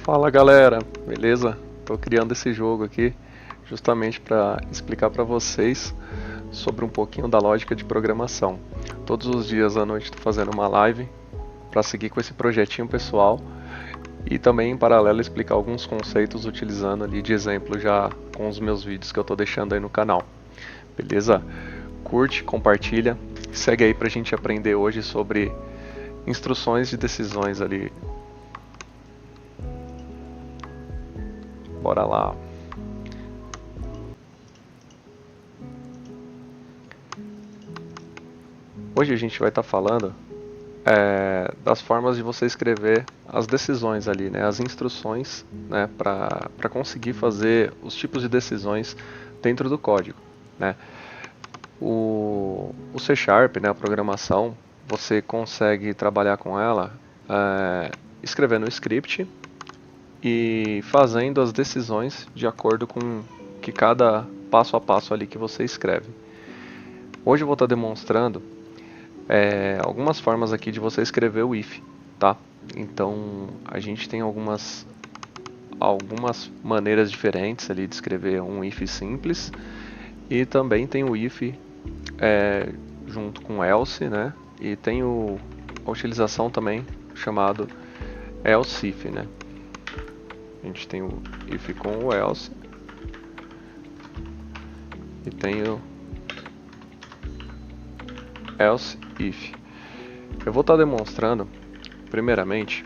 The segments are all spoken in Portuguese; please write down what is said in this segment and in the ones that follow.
Fala galera, beleza? Estou criando esse jogo aqui justamente para explicar para vocês sobre um pouquinho da lógica de programação. Todos os dias à noite estou fazendo uma live para seguir com esse projetinho pessoal e também em paralelo explicar alguns conceitos utilizando ali de exemplo já com os meus vídeos que eu estou deixando aí no canal. Beleza? Curte, compartilha, segue aí para a gente aprender hoje sobre instruções de decisões ali. Bora lá. Hoje a gente vai estar falando das formas de você escrever as decisões ali, né, as instruções, né, para conseguir fazer os tipos de decisões dentro do código, né. O C Sharp, né, a programação, você consegue trabalhar com ela escrevendo o script e fazendo as decisões de acordo com que cada passo a passo ali que você escreve. Hoje eu vou estar demonstrando algumas formas aqui de você escrever o if, tá? Então a gente tem algumas maneiras diferentes ali de escrever um if simples e também tem o if junto com else, né? E tem a utilização também chamado else if, né? A gente tem o if com o else e tem o else if. Eu vou estar demonstrando primeiramente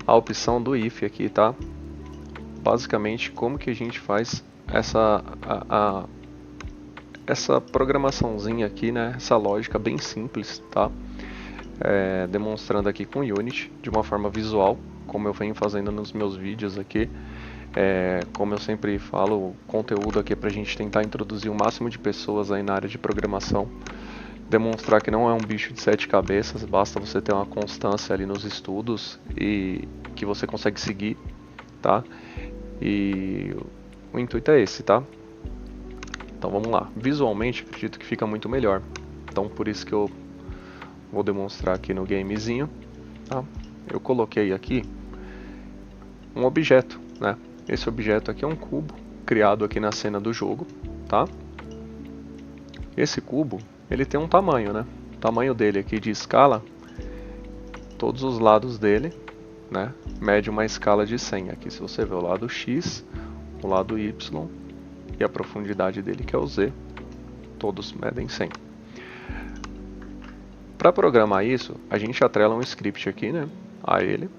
a opção do if aqui, tá? Basicamente como que a gente faz essa programaçãozinha aqui, né? Essa lógica bem simples, tá? Demonstrando aqui com Unity de uma forma visual, como eu venho fazendo nos meus vídeos aqui. Como eu sempre falo, o conteúdo aqui é para a gente tentar introduzir o máximo de pessoas aí na área de programação, demonstrar que não é um bicho de 7 cabeças, basta você ter uma constância ali nos estudos e que você consegue seguir, tá? E o intuito é esse, tá? Então vamos lá. Visualmente acredito que fica muito melhor, então por isso que eu vou demonstrar aqui no gamezinho, tá? Eu coloquei aqui um objeto, né? Esse objeto aqui é um cubo criado aqui na cena do jogo, tá? Esse cubo, ele tem um tamanho, né? O tamanho dele aqui de escala, todos os lados dele, né? Mede uma escala de 100. Aqui se você ver o lado X, o lado Y e a profundidade dele que é o Z, todos medem 100. Para programar isso, a gente atrela um script aqui, né? A ele,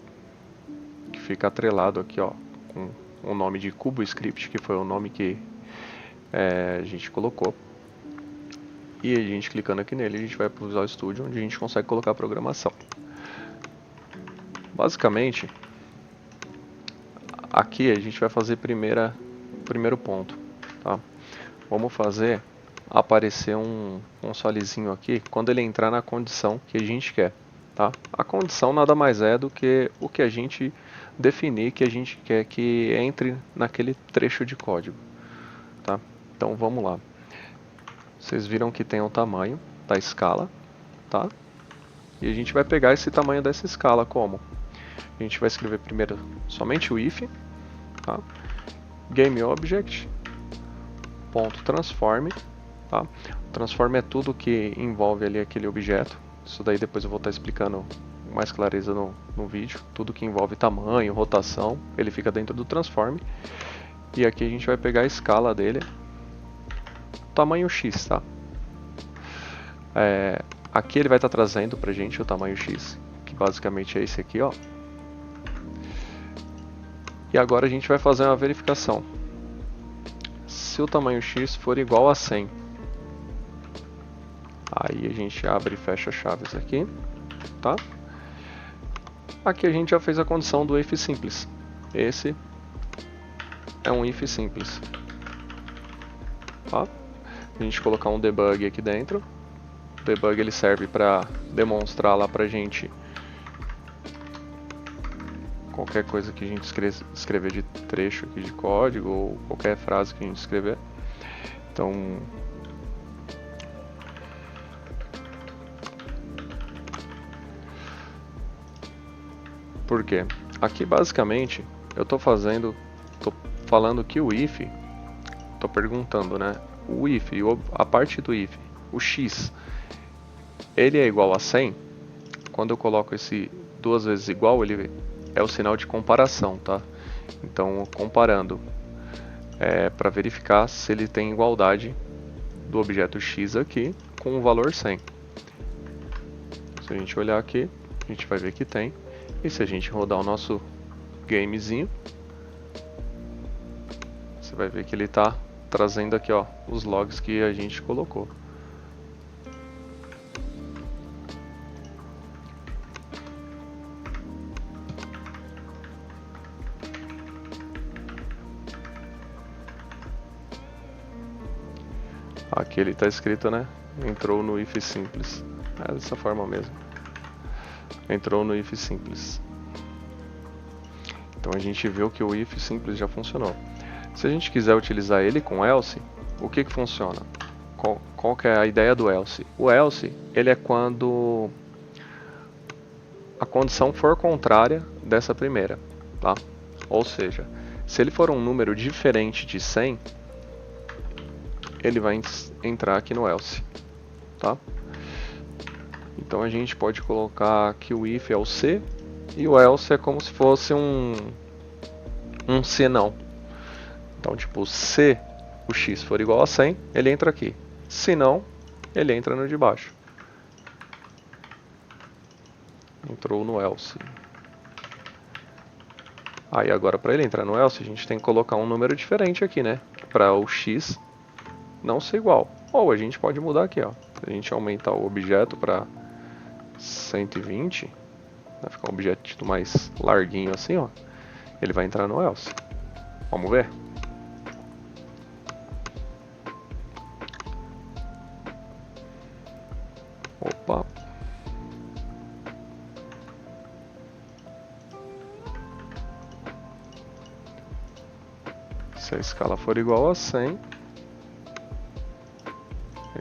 que fica atrelado aqui, ó, com o nome de CuboScript, que foi o nome que a gente colocou. E a gente clicando aqui nele, a gente vai para o Visual Studio, onde a gente consegue colocar a programação. Basicamente, aqui a gente vai fazer primeiro ponto, tá? Vamos fazer aparecer um consolezinho aqui quando ele entrar na condição que a gente quer, tá? A condição nada mais é do que o que a gente definir que a gente quer que entre naquele trecho de código, tá? Então vamos lá. Vocês viram que tem o tamanho da escala, tá? E a gente vai pegar esse tamanho dessa escala como? A gente vai escrever primeiro somente o if, tá? GameObject.transform, tá? Transform é tudo que envolve ali aquele objeto. Isso daí depois eu vou estar explicando com mais clareza no vídeo. Tudo que envolve tamanho, rotação, ele fica dentro do transform. E aqui a gente vai pegar a escala dele, tamanho X, tá? Aqui ele vai estar trazendo pra gente o tamanho X, que basicamente é esse aqui, ó. E agora a gente vai fazer uma verificação. Se o tamanho X for igual a 100, aí a gente abre e fecha chaves aqui, tá? Aqui a gente já fez a condição do if simples. Esse é um if simples, tá? A gente colocar um debug aqui dentro. O debug ele serve para demonstrar lá pra gente qualquer coisa que a gente escrever de trecho aqui de código ou qualquer frase que a gente escrever. Então, por quê? Aqui basicamente eu estou falando que o if, estou perguntando, né? O if, a parte do if, o x, ele é igual a 100? Quando eu coloco esse duas vezes igual, ele é o sinal de comparação, tá? Então, comparando, para verificar se ele tem igualdade do objeto x aqui com o valor 100. Se a gente olhar aqui, a gente vai ver que tem. E se a gente rodar o nosso gamezinho, você vai ver que ele está trazendo aqui, ó, os logs que a gente colocou. Aqui ele está escrito, né? Entrou no if simples. É dessa forma mesmo. Entrou no if simples. Então a gente viu que o if simples já funcionou. Se a gente quiser utilizar ele com else, o que funciona? Qual que é a ideia do else? O else, ele é quando a condição for contrária dessa primeira, tá? Ou seja, se ele for um número diferente de 100, ele vai entrar aqui no else, tá? Então a gente pode colocar que o if é o se e o else é como se fosse um se não. Então, tipo, se o x for igual a 100, ele entra aqui. Se não, ele entra no de baixo. Entrou no else. Aí agora para ele entrar no else, a gente tem que colocar um número diferente aqui, né? Para o x não ser igual. Ou a gente pode mudar aqui, ó. Se a gente aumentar o objeto para 120, vai ficar um objeto mais larguinho assim, ó. Ele vai entrar no else. Vamos ver? Opa. Se a escala for igual a 100,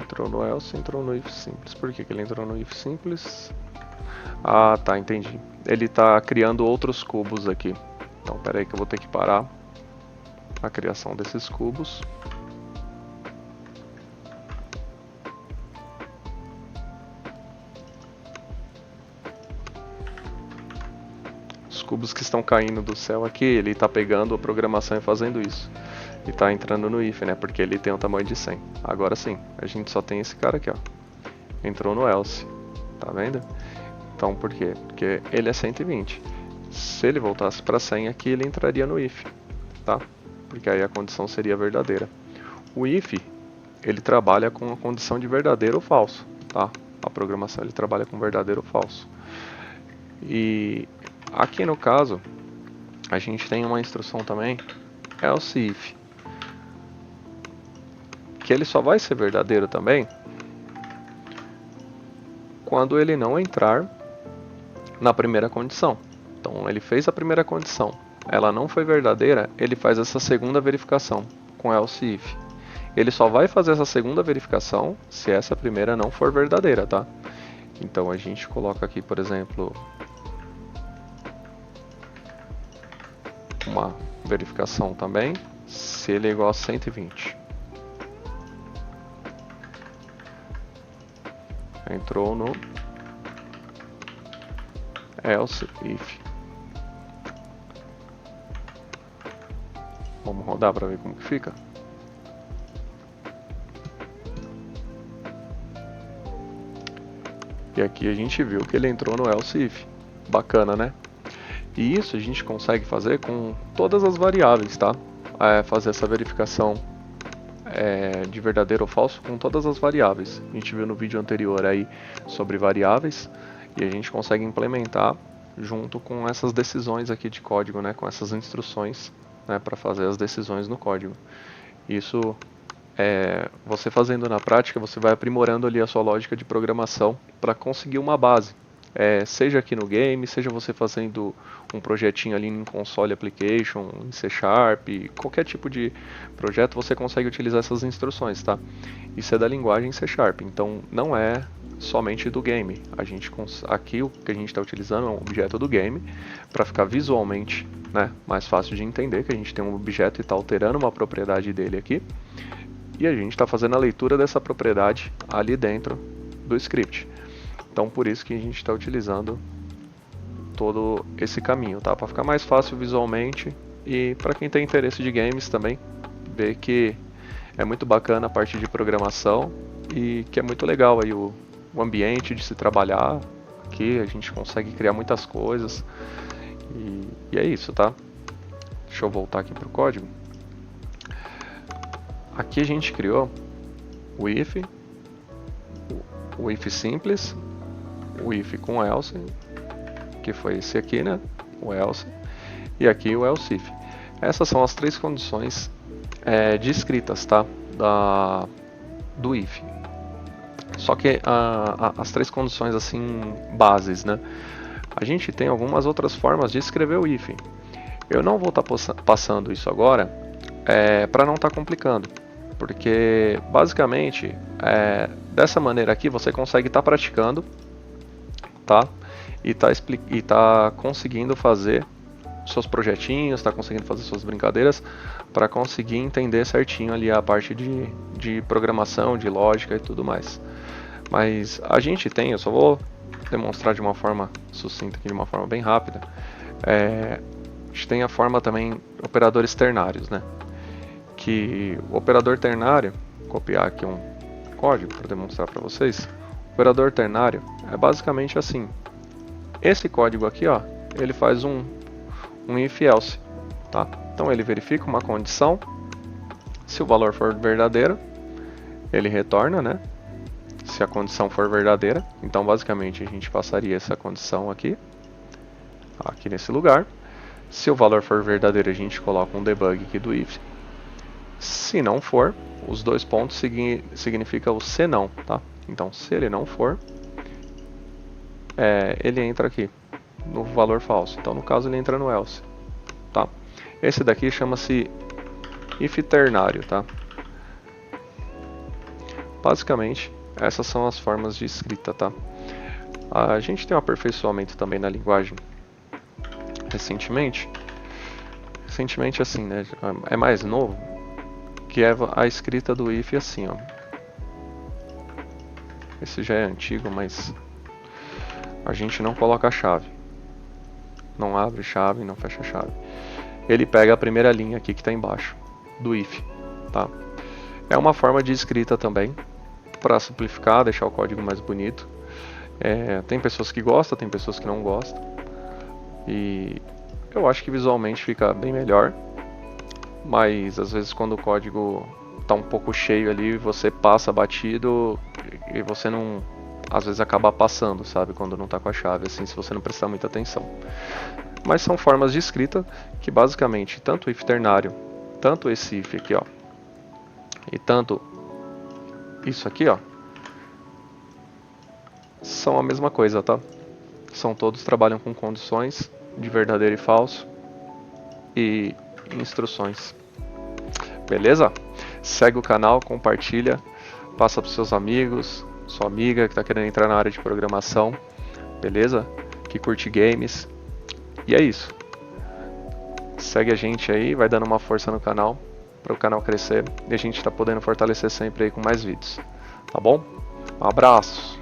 entrou no else, entrou no if simples. Por que ele entrou no if simples? Ah, tá, entendi. Ele está criando outros cubos aqui. Então, pera aí que eu vou ter que parar a criação desses cubos. Os cubos que estão caindo do céu aqui, ele está pegando a programação e fazendo isso. E está entrando no if, né? Porque ele tem o tamanho de 100. Agora sim, a gente só tem esse cara aqui, ó. Entrou no else. Tá vendo? Então, por quê? Porque ele é 120. Se ele voltasse para 100 aqui, ele entraria no if, tá? Porque aí a condição seria verdadeira. O if, ele trabalha com a condição de verdadeiro ou falso, tá? A programação ele trabalha com verdadeiro ou falso. E aqui no caso, a gente tem uma instrução também, else if, que ele só vai ser verdadeiro também quando ele não entrar na primeira condição. Então ele fez a primeira condição, ela não foi verdadeira, ele faz essa segunda verificação com else if. Ele só vai fazer essa segunda verificação se essa primeira não for verdadeira, tá? Então a gente coloca aqui, por exemplo, uma verificação também, se ele é igual a 120. Entrou no else if. Vamos rodar para ver como que fica. E aqui a gente viu que ele entrou no else if. Bacana, né? E isso a gente consegue fazer com todas as variáveis, tá? Fazer essa verificação de verdadeiro ou falso com todas as variáveis. A gente viu no vídeo anterior aí sobre variáveis e a gente consegue implementar junto com essas decisões aqui de código, né? Com essas instruções, né? Para fazer as decisões no código. Isso, você fazendo na prática, você vai aprimorando ali a sua lógica de programação para conseguir uma base, seja aqui no game, seja você fazendo um projetinho ali em console application, em C Sharp, qualquer tipo de projeto você consegue utilizar essas instruções, tá? Isso é da linguagem C Sharp, então não é somente do game. Aqui o que a gente está utilizando é um objeto do game para ficar visualmente, né, mais fácil de entender, que a gente tem um objeto e está alterando uma propriedade dele aqui, e a gente está fazendo a leitura dessa propriedade ali dentro do script. Então por isso que a gente está utilizando todo esse caminho, tá? Para ficar mais fácil visualmente e para quem tem interesse de games também, ver que é muito bacana a parte de programação e que é muito legal aí o ambiente de se trabalhar. Aqui a gente consegue criar muitas coisas e é isso, tá? Deixa eu voltar aqui para o código. Aqui a gente criou o if simples, o if com else, que foi esse aqui, né? O else, e aqui o else if. Essas são as três condições descritas, tá? Do if. Só que as três condições assim bases, né? A gente tem algumas outras formas de escrever o if. Eu não vou estar passando isso agora para não estar complicando, porque basicamente dessa maneira aqui você consegue estar praticando, tá? E tá conseguindo fazer seus projetinhos, está conseguindo fazer suas brincadeiras para conseguir entender certinho ali a parte de programação, de lógica e tudo mais. Mas a gente tem, eu só vou demonstrar de uma forma sucinta aqui, de uma forma bem rápida. A gente tem a forma também operadores ternários, né? Que o operador ternário, vou copiar aqui um código para demonstrar para vocês. O operador ternário é basicamente assim. Esse código aqui, ó, ele faz um if else, tá? Então ele verifica uma condição, se o valor for verdadeiro, ele retorna, né? Se a condição for verdadeira, então basicamente a gente passaria essa condição aqui nesse lugar. Se o valor for verdadeiro, a gente coloca um debug aqui do if. Se não for, os dois pontos significa o se não, tá? Então se ele não for, ele entra aqui no valor falso. Então no caso ele entra no else, tá? Esse daqui chama-se if ternário, tá? Basicamente essas são as formas de escrita, tá? A gente tem um aperfeiçoamento também na linguagem recentemente assim, né? É mais novo, que é a escrita do if assim, ó. Esse já é antigo, mas a gente não coloca a chave. Não abre chave, não fecha chave. Ele pega a primeira linha aqui que está embaixo do if, tá? É uma forma de escrita também, para simplificar, deixar o código mais bonito. Tem pessoas que gostam, tem pessoas que não gostam. E eu acho que visualmente fica bem melhor. Mas às vezes quando o código está um pouco cheio ali, você passa batido e você não... Às vezes acaba passando, sabe? Quando não está com a chave, assim, se você não prestar muita atenção. Mas são formas de escrita que basicamente, tanto o if ternário, tanto esse if aqui, ó, e tanto isso aqui, ó, são a mesma coisa, tá? Todos trabalham com condições de verdadeiro e falso e instruções. Beleza? Segue o canal, compartilha, passa para seus amigos, sua amiga que está querendo entrar na área de programação, beleza? Que curte games. E é isso. Segue a gente aí, vai dando uma força no canal, para o canal crescer e a gente está podendo fortalecer sempre aí com mais vídeos. Tá bom? Um abraço!